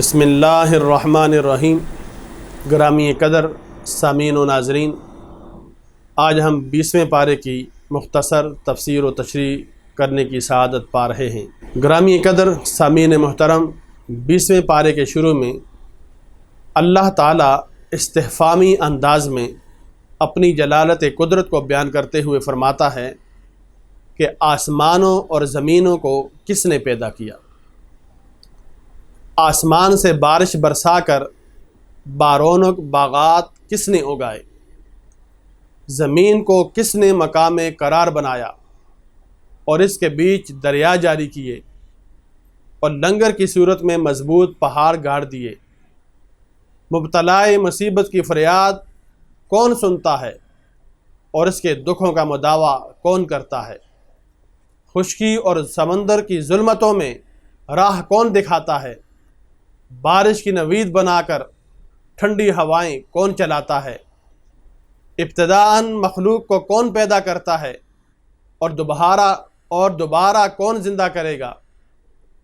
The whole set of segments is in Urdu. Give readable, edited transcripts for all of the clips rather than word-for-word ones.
بسم اللہ الرحمن الرحیم۔ گرامی قدر سامعین و ناظرین، آج ہم 20ویں پارے کی مختصر تفسیر و تشریح کرنے کی سعادت پا رہے ہیں۔ گرامی قدر سامعین محترم، 20ویں پارے کے شروع میں اللہ تعالیٰ استفہامی انداز میں اپنی جلالت قدرت کو بیان کرتے ہوئے فرماتا ہے کہ آسمانوں اور زمینوں کو کس نے پیدا کیا؟ آسمان سے بارش برسا کر بارونق باغات کس نے اگائے؟ زمین کو کس نے مقام قرار بنایا اور اس کے بیچ دریا جاری کیے اور لنگر کی صورت میں مضبوط پہاڑ گاڑ دیے؟ مبتلائے مصیبت کی فریاد کون سنتا ہے اور اس کے دکھوں کا مداوع کون کرتا ہے؟ خشکی اور سمندر کی ظلمتوں میں راہ کون دکھاتا ہے؟ بارش کی نوید بنا کر ٹھنڈی ہوائیں کون چلاتا ہے؟ ابتداءً مخلوق کو کون پیدا کرتا ہے اور دوبارہ کون زندہ کرے گا؟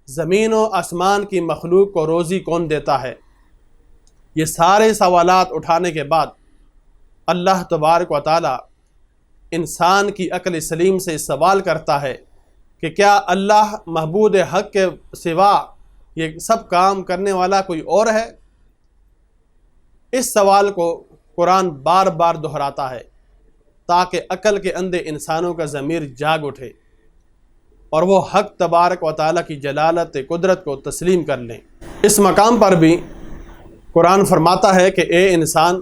زمین و آسمان کی مخلوق کو روزی کون دیتا ہے؟ یہ سارے سوالات اٹھانے کے بعد اللہ تبارک و تعالی انسان کی عقل سلیم سے سوال کرتا ہے کہ کیا اللہ معبود حق کے سوا یہ سب کام کرنے والا کوئی اور ہے؟ اس سوال کو قرآن بار بار دہراتا ہے تاکہ عقل کے اندھے انسانوں کا ضمیر جاگ اٹھے اور وہ حق تبارک و تعالیٰ کی جلالت قدرت کو تسلیم کر لیں۔ اس مقام پر بھی قرآن فرماتا ہے کہ اے انسان،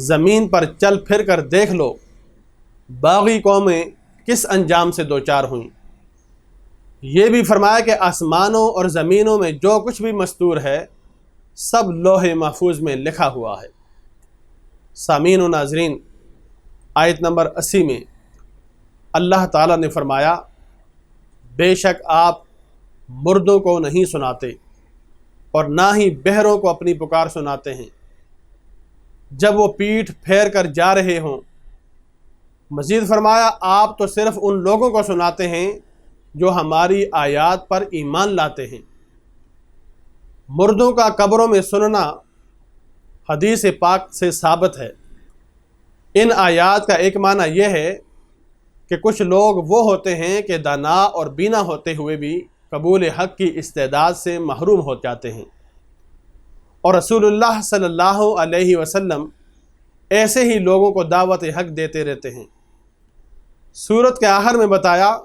زمین پر چل پھر کر دیکھ لو باغی قومیں کس انجام سے دوچار ہوئیں۔ یہ بھی فرمایا کہ آسمانوں اور زمینوں میں جو کچھ بھی مستور ہے سب لوح محفوظ میں لکھا ہوا ہے۔ سامعین و ناظرین، آیت نمبر 80 میں اللہ تعالیٰ نے فرمایا، بے شک آپ مردوں کو نہیں سناتے اور نہ ہی بہروں کو اپنی پکار سناتے ہیں جب وہ پیٹھ پھیر کر جا رہے ہوں۔ مزید فرمایا، آپ تو صرف ان لوگوں کو سناتے ہیں جو ہماری آیات پر ایمان لاتے ہیں۔ مردوں کا قبروں میں سننا حدیث پاک سے ثابت ہے۔ ان آیات کا ایک معنی یہ ہے کہ کچھ لوگ وہ ہوتے ہیں کہ دانا اور بینا ہوتے ہوئے بھی قبول حق کی استعداد سے محروم ہو جاتے ہیں، اور رسول اللہ صلی اللہ علیہ وسلم ایسے ہی لوگوں کو دعوت حق دیتے رہتے ہیں۔ سورت کے آخر میں بتایا،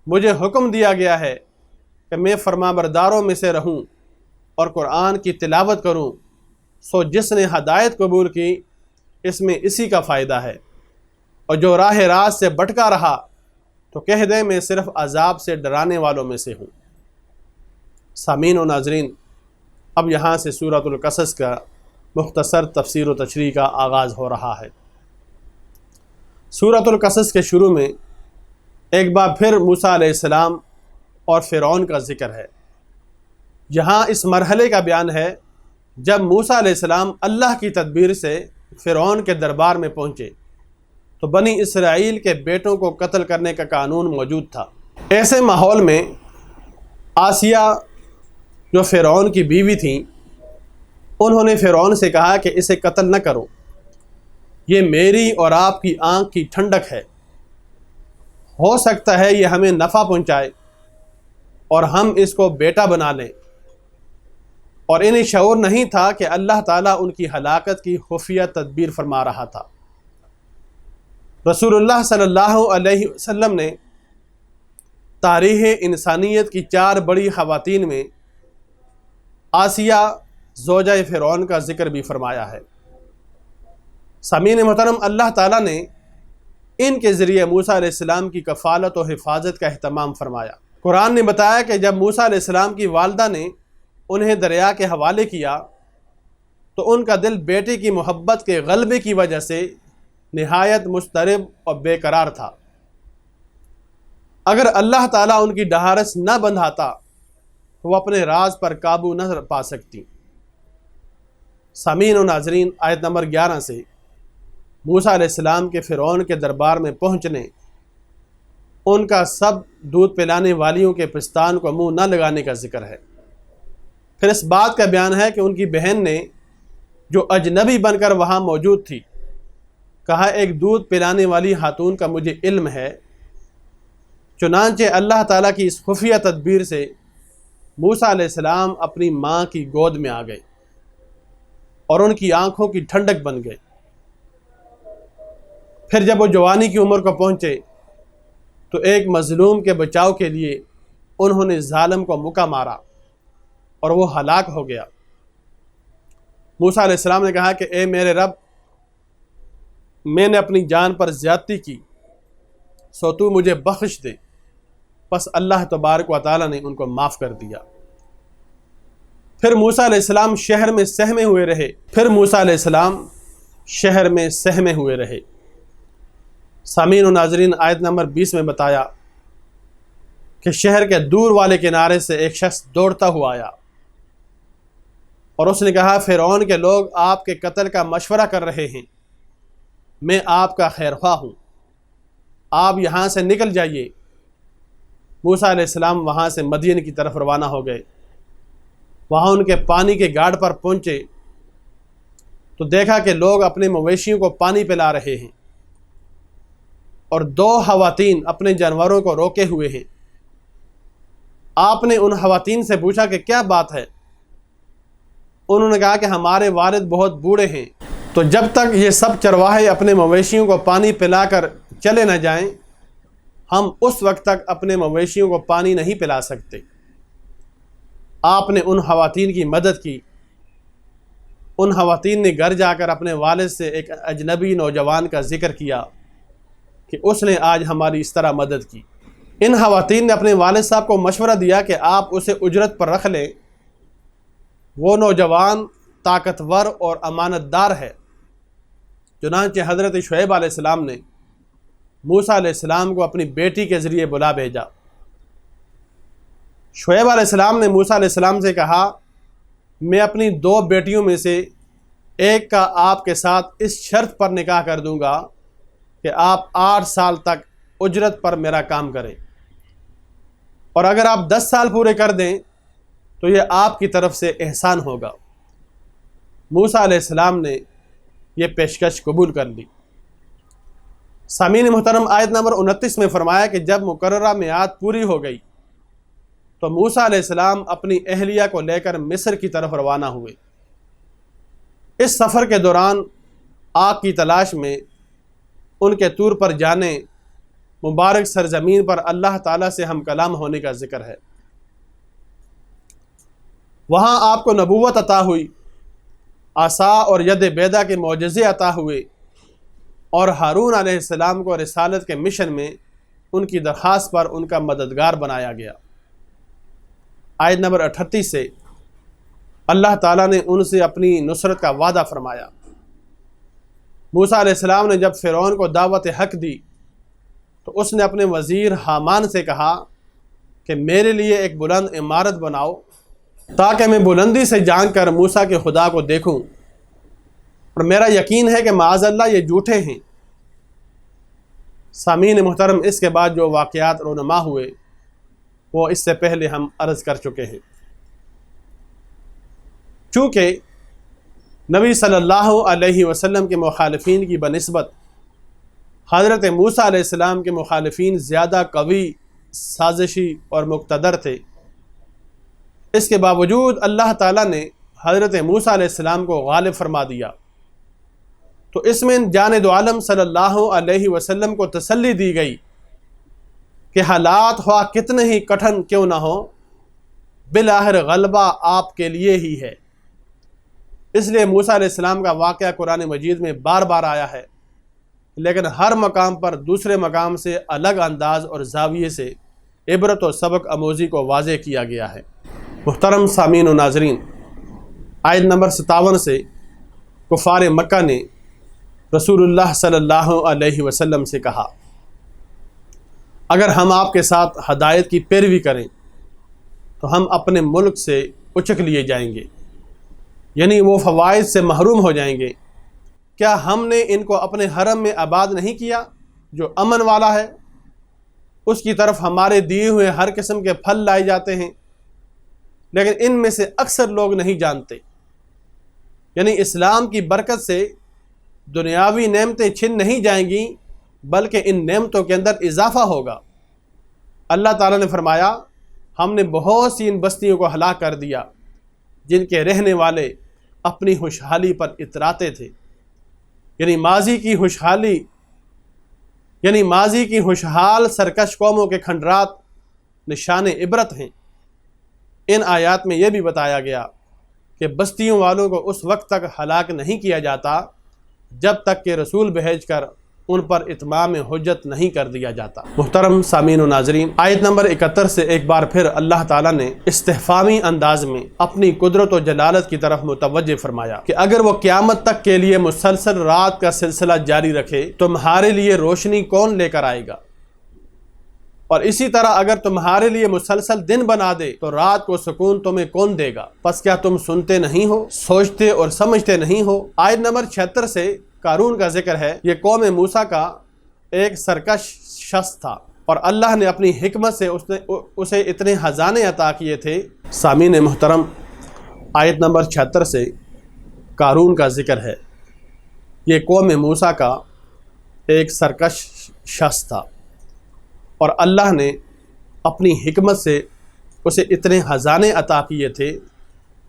مجھے حکم دیا گیا ہے کہ میں فرمانبرداروں میں سے رہوں اور قرآن کی تلاوت کروں، سو جس نے ہدایت قبول کی اس میں اسی کا فائدہ ہے، اور جو راہ راست سے بھٹکا رہا تو کہہ دے میں صرف عذاب سے ڈرانے والوں میں سے ہوں۔ سامعین و ناظرین، اب یہاں سے سورۃ القصص کا مختصر تفسیر و تشریح کا آغاز ہو رہا ہے۔ سورۃ القصص کے شروع میں ایک بار پھر موسیٰ علیہ السلام اور فرعون کا ذکر ہے۔ یہاں اس مرحلے کا بیان ہے جب موسیٰ علیہ السلام اللہ کی تدبیر سے فرعون کے دربار میں پہنچے تو بنی اسرائیل کے بیٹوں کو قتل کرنے کا قانون موجود تھا۔ ایسے ماحول میں آسیہ جو فرعون کی بیوی تھیں، انہوں نے فرعون سے کہا کہ اسے قتل نہ کرو، یہ میری اور آپ کی آنکھ کی ٹھنڈک ہے، ہو سکتا ہے یہ ہمیں نفع پہنچائے اور ہم اس کو بیٹا بنا لیں۔ اور انہیں شعور نہیں تھا کہ اللہ تعالیٰ ان کی ہلاکت کی خفیہ تدبیر فرما رہا تھا۔ رسول اللہ صلی اللہ علیہ وسلم نے تاریخ انسانیت کی 4 بڑی خواتین میں آسیہ زوجہ فرعون کا ذکر بھی فرمایا ہے۔ سامعین محترم، اللہ تعالیٰ نے ان کے ذریعے موسیٰ علیہ السلام کی کفالت و حفاظت کا اہتمام فرمایا۔ قرآن نے بتایا کہ جب موسیٰ علیہ السلام کی والدہ نے انہیں دریا کے حوالے کیا تو ان کا دل بیٹے کی محبت کے غلبے کی وجہ سے نہایت مضطرب اور بے قرار تھا۔ اگر اللہ تعالیٰ ان کی ڈھارس نہ بندھاتا تو وہ اپنے راز پر قابو نہ پا سکتی۔ سامعین و ناظرین، آیت نمبر 11 سے موسیٰ علیہ السلام کے فرعون کے دربار میں پہنچنے ان کا سب دودھ پلانے والیوں کے پستان کو منہ نہ لگانے کا ذکر ہے۔ پھر اس بات کا بیان ہے کہ ان کی بہن نے جو اجنبی بن کر وہاں موجود تھی کہا ایک دودھ پلانے والی خاتون کا مجھے علم ہے۔ چنانچہ اللہ تعالیٰ کی اس خفیہ تدبیر سے موسیٰ علیہ السلام اپنی ماں کی گود میں آ گئے اور ان کی آنکھوں کی ٹھنڈک بن گئے۔ پھر جب وہ جوانی کی عمر کو پہنچے تو ایک مظلوم کے بچاؤ کے لیے انہوں نے ظالم کو مکہ مارا اور وہ ہلاک ہو گیا۔ موسیٰ علیہ السلام نے کہا کہ اے میرے رب، میں نے اپنی جان پر زیادتی کی، سو تو مجھے بخش دے۔ پس اللہ تبارک و تعالیٰ نے ان کو معاف کر دیا۔ پھر موسیٰ علیہ السلام شہر میں سہمے ہوئے رہے۔ سامعین و ناظرین، آیت نمبر 20 میں بتایا کہ شہر کے دور والے کنارے سے ایک شخص دوڑتا ہوا آیا اور اس نے کہا فرعون کے لوگ آپ کے قتل کا مشورہ کر رہے ہیں، میں آپ کا خیر خواہ ہوں، آپ یہاں سے نکل جائیے۔ موسیٰ علیہ السلام وہاں سے مدین کی طرف روانہ ہو گئے۔ وہاں ان کے پانی کے گاڑ پر پہنچے تو دیکھا کہ لوگ اپنے مویشیوں کو پانی پلا رہے ہیں اور 2 خواتین اپنے جانوروں کو روکے ہوئے ہیں۔ آپ نے ان خواتین سے پوچھا کہ کیا بات ہے؟ انہوں نے کہا کہ ہمارے والد بہت بوڑھے ہیں، تو جب تک یہ سب چرواہے اپنے مویشیوں کو پانی پلا کر چلے نہ جائیں ہم اس وقت تک اپنے مویشیوں کو پانی نہیں پلا سکتے۔ آپ نے ان خواتین کی مدد کی۔ ان خواتین نے گھر جا کر اپنے والد سے ایک اجنبی نوجوان کا ذکر کیا کہ اس نے آج ہماری اس طرح مدد کی۔ ان خواتین نے اپنے والد صاحب کو مشورہ دیا کہ آپ اسے اجرت پر رکھ لیں، وہ نوجوان طاقتور اور امانت دار ہے۔ چنانچہ حضرت شعیب علیہ السلام نے موسیٰ علیہ السلام کو اپنی بیٹی کے ذریعے بلا بھیجا۔ شعیب علیہ السلام نے موسیٰ علیہ السلام سے کہا میں اپنی 2 بیٹیوں میں سے ایک کا آپ کے ساتھ اس شرط پر نکاح کر دوں گا کہ آپ 8 سال تک اجرت پر میرا کام کریں، اور اگر آپ 10 سال پورے کر دیں تو یہ آپ کی طرف سے احسان ہوگا۔ موسیٰ علیہ السلام نے یہ پیشکش قبول کر لی۔ سامعین محترم، آیت نمبر 29 میں فرمایا کہ جب مقررہ میعاد پوری ہو گئی تو موسیٰ علیہ السلام اپنی اہلیہ کو لے کر مصر کی طرف روانہ ہوئے۔ اس سفر کے دوران آگ کی تلاش میں ان کے طور پر جانے مبارک سرزمین پر اللہ تعالیٰ سے ہم کلام ہونے کا ذکر ہے۔ وہاں آپ کو نبوت عطا ہوئی، عصا اور ید بیضا کے معجزے عطا ہوئے، اور ہارون علیہ السلام کو رسالت کے مشن میں ان کی درخواست پر ان کا مددگار بنایا گیا۔ آیت نمبر 38 سے اللہ تعالیٰ نے ان سے اپنی نصرت کا وعدہ فرمایا۔ موسیٰ علیہ السلام نے جب فرعون کو دعوت حق دی تو اس نے اپنے وزیر حامان سے کہا کہ میرے لیے ایک بلند عمارت بناؤ تاکہ میں بلندی سے جان کر موسیٰ کے خدا کو دیکھوں، اور میرا یقین ہے کہ معاذ اللہ یہ جھوٹے ہیں۔ سامعین محترم، اس کے بعد جو واقعات رونما ہوئے وہ اس سے پہلے ہم عرض کر چکے ہیں۔ چونکہ نبی صلی اللہ علیہ وسلم کے مخالفین کی بنسبت حضرت موسیٰ علیہ السلام کے مخالفین زیادہ قوی، سازشی اور مقتدر تھے، اس کے باوجود اللہ تعالیٰ نے حضرت موسیٰ علیہ السلام کو غالب فرما دیا، تو اس میں جاند عالم صلی اللہ علیہ وسلم کو تسلی دی گئی کہ حالات خواہ کتنے ہی کٹھن کیوں نہ ہو، بالآخر غلبہ آپ کے لیے ہی ہے۔ اس لیے موسیٰ علیہ السلام کا واقعہ قرآن مجید میں بار بار آیا ہے، لیکن ہر مقام پر دوسرے مقام سے الگ انداز اور زاویے سے عبرت و سبق آموزی کو واضح کیا گیا ہے۔ محترم سامعین و ناظرین، آیت نمبر 57 سے کفار مکہ نے رسول اللہ صلی اللہ علیہ وسلم سے کہا اگر ہم آپ کے ساتھ ہدایت کی پیروی کریں تو ہم اپنے ملک سے اچک لیے جائیں گے، یعنی وہ فوائد سے محروم ہو جائیں گے۔ کیا ہم نے ان کو اپنے حرم میں آباد نہیں کیا جو امن والا ہے؟ اس کی طرف ہمارے دیے ہوئے ہر قسم کے پھل لائے جاتے ہیں، لیکن ان میں سے اکثر لوگ نہیں جانتے۔ یعنی اسلام کی برکت سے دنیاوی نعمتیں چھن نہیں جائیں گی، بلکہ ان نعمتوں کے اندر اضافہ ہوگا۔ اللہ تعالیٰ نے فرمایا ہم نے بہت سی ان بستیوں کو ہلاک کر دیا جن کے رہنے والے اپنی خوشحالی پر اتراتے تھے۔ یعنی ماضی کی خوشحال سرکش قوموں کے کھنڈرات نشان عبرت ہیں۔ ان آیات میں یہ بھی بتایا گیا کہ بستیوں والوں کو اس وقت تک ہلاک نہیں کیا جاتا جب تک کہ رسول بھیج کر ان پر اتمام حجت نہیں کر دیا جاتا۔ محترم سامعین و ناظرین، آیت نمبر 71 سے ایک بار پھر اللہ تعالیٰ نے استفہامی انداز میں اپنی قدرت و جلالت کی طرف متوجہ فرمایا کہ اگر وہ قیامت تک کے لیے مسلسل رات کا سلسلہ جاری رکھے تمہارے لیے روشنی کون لے کر آئے گا؟ اور اسی طرح اگر تمہارے لیے مسلسل دن بنا دے تو رات کو سکون تمہیں کون دے گا؟ پس کیا تم سنتے نہیں ہو، سوچتے اور سمجھتے نہیں ہو؟ آیت نمبر 76 سے قارون کا ذکر ہے۔ یہ قوم موسیٰ کا ایک سرکش شخص تھا اور اللہ نے اپنی حکمت سے اسے اتنے خزانے عطا کیے تھے۔ سامعین محترم، آیت نمبر 76 سے قارون کا ذکر ہے۔ یہ قوم موسیٰ کا ایک سرکش شخص تھا اور اللہ نے اپنی حکمت سے اسے اتنے خزانے عطا کیے تھے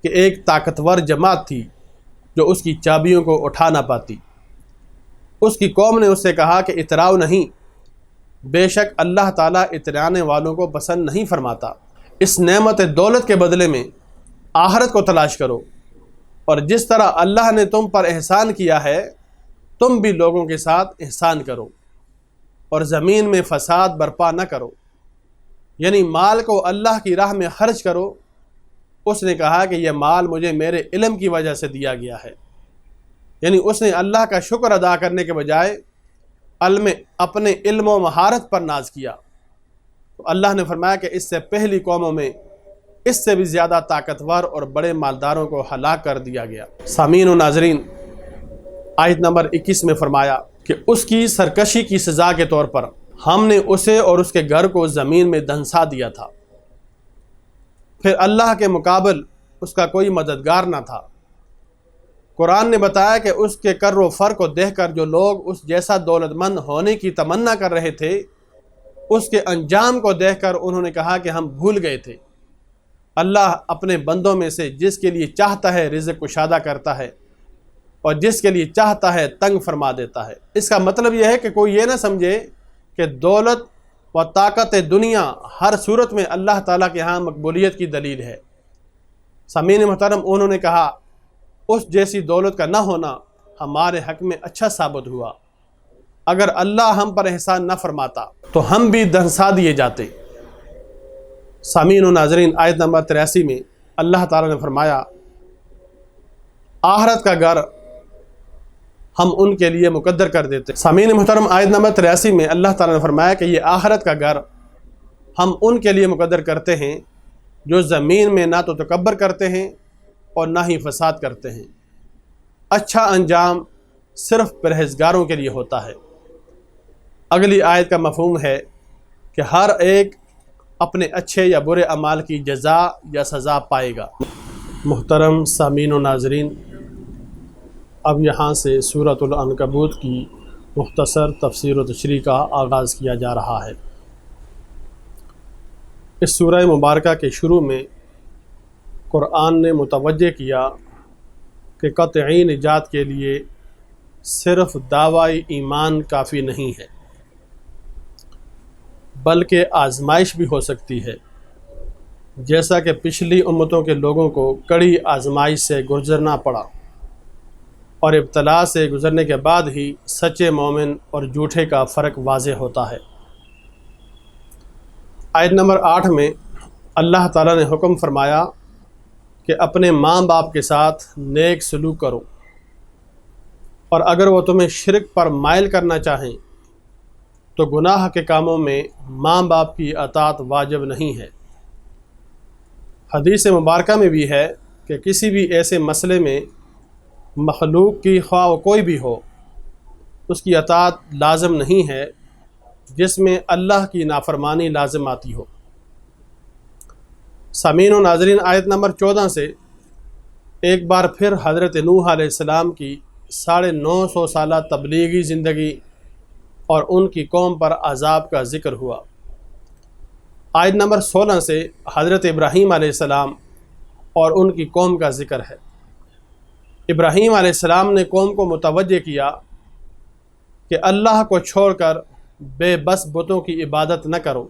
کہ ایک طاقتور جماعت تھی جو اس کی چابیوں کو اٹھا نہ پاتی۔ اس کی قوم نے اس سے کہا کہ اتراؤ نہیں، بے شک اللہ تعالیٰ اترانے والوں کو پسند نہیں فرماتا۔ اس نعمت دولت کے بدلے میں آخرت کو تلاش کرو، اور جس طرح اللہ نے تم پر احسان کیا ہے تم بھی لوگوں کے ساتھ احسان کرو اور زمین میں فساد برپا نہ کرو۔ یعنی مال کو اللہ کی راہ میں خرچ کرو۔ اس نے کہا کہ یہ مال مجھے میرے علم کی وجہ سے دیا گیا ہے۔ یعنی اس نے اللہ کا شکر ادا کرنے کے بجائے اپنے علم و مہارت پر ناز کیا، تو اللہ نے فرمایا کہ اس سے پہلی قوموں میں اس سے بھی زیادہ طاقتور اور بڑے مالداروں کو ہلاک کر دیا گیا۔ سامعین و ناظرین، آیت نمبر 21 میں فرمایا کہ اس کی سرکشی کی سزا کے طور پر ہم نے اسے اور اس کے گھر کو زمین میں دھنسا دیا تھا، پھر اللہ کے مقابل اس کا کوئی مددگار نہ تھا۔ قرآن نے بتایا کہ اس کے کر و فر کو دیکھ کر جو لوگ اس جیسا دولت مند ہونے کی تمنا کر رہے تھے، اس کے انجام کو دیکھ کر انہوں نے کہا کہ ہم بھول گئے تھے۔ اللہ اپنے بندوں میں سے جس کے لیے چاہتا ہے رزق کشادہ کرتا ہے اور جس کے لیے چاہتا ہے تنگ فرما دیتا ہے۔ اس کا مطلب یہ ہے کہ کوئی یہ نہ سمجھے کہ دولت و طاقت دنیا ہر صورت میں اللہ تعالیٰ کے ہاں مقبولیت کی دلیل ہے۔ سامعین محترم، انہوں نے کہا اس جیسی دولت کا نہ ہونا ہمارے حق میں اچھا ثابت ہوا۔ اگر اللہ ہم پر احسان نہ فرماتا تو ہم بھی دھنسا دیے جاتے۔ سامعین و ناظرین، آیت نمبر 83 میں اللہ تعالیٰ نے فرمایا آخرت کا گھر ہم ان کے لیے مقدر کر دیتے۔ سامعین محترم، آیت نمبر 83 میں اللہ تعالیٰ نے فرمایا کہ یہ آخرت کا گھر ہم ان کے لیے مقدر کرتے ہیں جو زمین میں نہ تو تکبر کرتے ہیں اور نہ ہی فساد کرتے ہیں۔ اچھا انجام صرف پرہیزگاروں کے لیے ہوتا ہے۔ اگلی آیت کا مفہوم ہے کہ ہر ایک اپنے اچھے یا برے اعمال کی جزا یا سزا پائے گا۔ محترم سامعین و ناظرین، اب یہاں سے سورۃ العنکبوت کی مختصر تفسیر و تشریح کا آغاز کیا جا رہا ہے۔ اس سورہ مبارکہ کے شروع میں قرآن نے متوجہ کیا کہ قطعی نجات کے لیے صرف دعوی ایمان کافی نہیں ہے، بلکہ آزمائش بھی ہو سکتی ہے، جیسا کہ پچھلی امتوں کے لوگوں کو کڑی آزمائش سے گزرنا پڑا اور ابتلا سے گزرنے کے بعد ہی سچے مومن اور جھوٹے کا فرق واضح ہوتا ہے۔ آیت نمبر 8 میں اللہ تعالیٰ نے حکم فرمایا کہ اپنے ماں باپ کے ساتھ نیک سلوک کرو، اور اگر وہ تمہیں شرک پر مائل کرنا چاہیں تو گناہ کے کاموں میں ماں باپ کی اطاعت واجب نہیں ہے۔ حدیث مبارکہ میں بھی ہے کہ کسی بھی ایسے مسئلے میں مخلوق کی خواہ کوئی بھی ہو اس کی اطاعت لازم نہیں ہے جس میں اللہ کی نافرمانی لازم آتی ہو۔ سامعین و ناظرین، آیت نمبر 14 سے ایک بار پھر حضرت نوح علیہ السلام کی 950 سالہ تبلیغی زندگی اور ان کی قوم پر عذاب کا ذکر ہوا۔ آیت نمبر 16 سے حضرت ابراہیم علیہ السلام اور ان کی قوم کا ذکر ہے۔ ابراہیم علیہ السلام نے قوم کو متوجہ کیا کہ اللہ کو چھوڑ کر بے بس بتوں کی عبادت نہ کرو،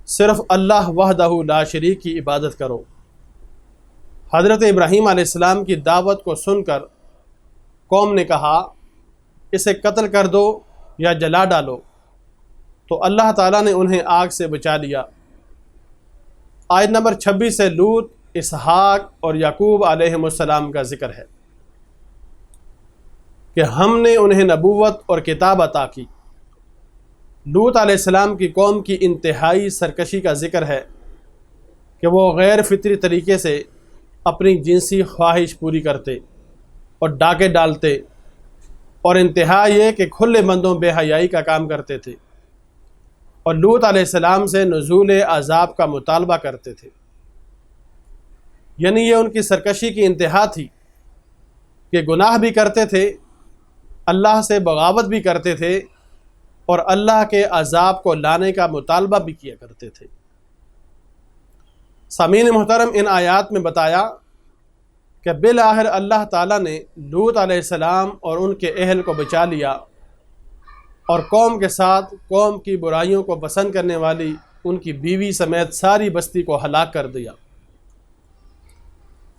صرف اللہ وحدہ لا شریک کی عبادت کرو۔ حضرت ابراہیم علیہ السلام کی دعوت کو سن کر قوم نے کہا اسے قتل کر دو یا جلا ڈالو، تو اللہ تعالیٰ نے انہیں آگ سے بچا لیا۔ آیت نمبر 26 سے لوط، اسحاق اور یعقوب علیہم السلام کا ذکر ہے کہ ہم نے انہیں نبوت اور کتاب عطا کی۔ لوط علیہ السلام کی قوم کی انتہائی سرکشی کا ذکر ہے کہ وہ غیر فطری طریقے سے اپنی جنسی خواہش پوری کرتے اور ڈاکے ڈالتے، اور انتہا یہ کہ کھلے بندوں بے حیائی کا کام کرتے تھے، اور لوط علیہ السلام سے نزول عذاب کا مطالبہ کرتے تھے۔ یعنی یہ ان کی سرکشی کی انتہا تھی کہ گناہ بھی کرتے تھے، اللہ سے بغاوت بھی کرتے تھے، اور اللہ کے عذاب کو لانے کا مطالبہ بھی کیا کرتے تھے۔ سامعین محترم، ان آیات میں بتایا کہ بالآخر اللہ تعالیٰ نے لوط علیہ السلام اور ان کے اہل کو بچا لیا، اور قوم کے ساتھ قوم کی برائیوں کو پسند کرنے والی ان کی بیوی سمیت ساری بستی کو ہلاک کر دیا۔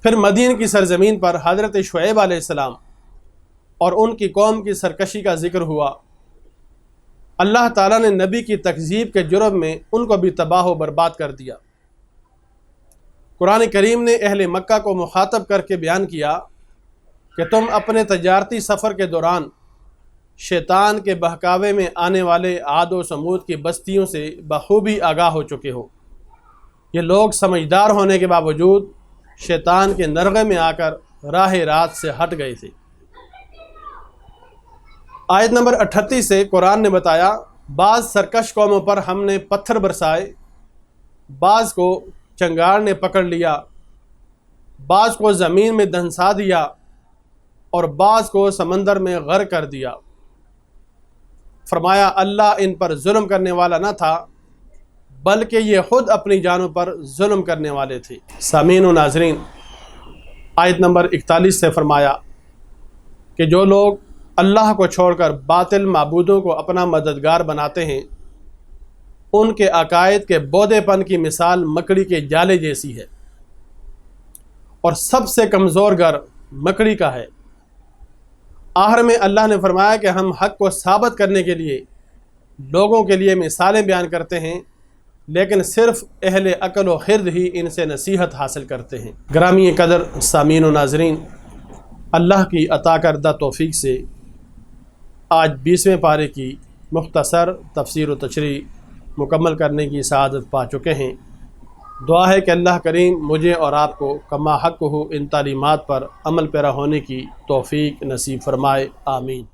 پھر مدین کی سرزمین پر حضرت شعیب علیہ السلام اور ان کی قوم کی سرکشی کا ذکر ہوا۔ اللہ تعالیٰ نے نبی کی تکذیب کے جرم میں ان کو بھی تباہ و برباد کر دیا۔ قرآن کریم نے اہل مکہ کو مخاطب کر کے بیان کیا کہ تم اپنے تجارتی سفر کے دوران شیطان کے بہکاوے میں آنے والے عاد و سمود کی بستیوں سے بخوبی آگاہ ہو چکے ہو۔ یہ لوگ سمجھدار ہونے کے باوجود شیطان کے نرغے میں آ کر راہ راست سے ہٹ گئے تھے۔ آیت نمبر 38 سے قرآن نے بتایا بعض سرکش قوموں پر ہم نے پتھر برسائے، بعض کو چنگاڑ نے پکڑ لیا، بعض کو زمین میں دھنسا دیا، اور بعض کو سمندر میں غرق کر دیا۔ فرمایا اللہ ان پر ظلم کرنے والا نہ تھا، بلکہ یہ خود اپنی جانوں پر ظلم کرنے والے تھے۔ سامعین و ناظرین، آیت نمبر 41 سے فرمایا کہ جو لوگ اللہ کو چھوڑ کر باطل معبودوں کو اپنا مددگار بناتے ہیں، ان کے عقائد کے بودے پن کی مثال مکڑی کے جالے جیسی ہے، اور سب سے کمزور گھر مکڑی کا ہے۔ آخر میں اللہ نے فرمایا کہ ہم حق کو ثابت کرنے کے لیے لوگوں کے لیے مثالیں بیان کرتے ہیں، لیکن صرف اہل عقل و خرد ہی ان سے نصیحت حاصل کرتے ہیں۔ گرامی قدر سامعین و ناظرین، اللہ کی عطا کردہ توفیق سے آج 20ویں پارے کی مختصر تفسیر و تشریح مکمل کرنے کی سعادت پا چکے ہیں۔ دعا ہے کہ اللہ کریم مجھے اور آپ کو کما حق ہو ان تعلیمات پر عمل پیرا ہونے کی توفیق نصیب فرمائے، آمین۔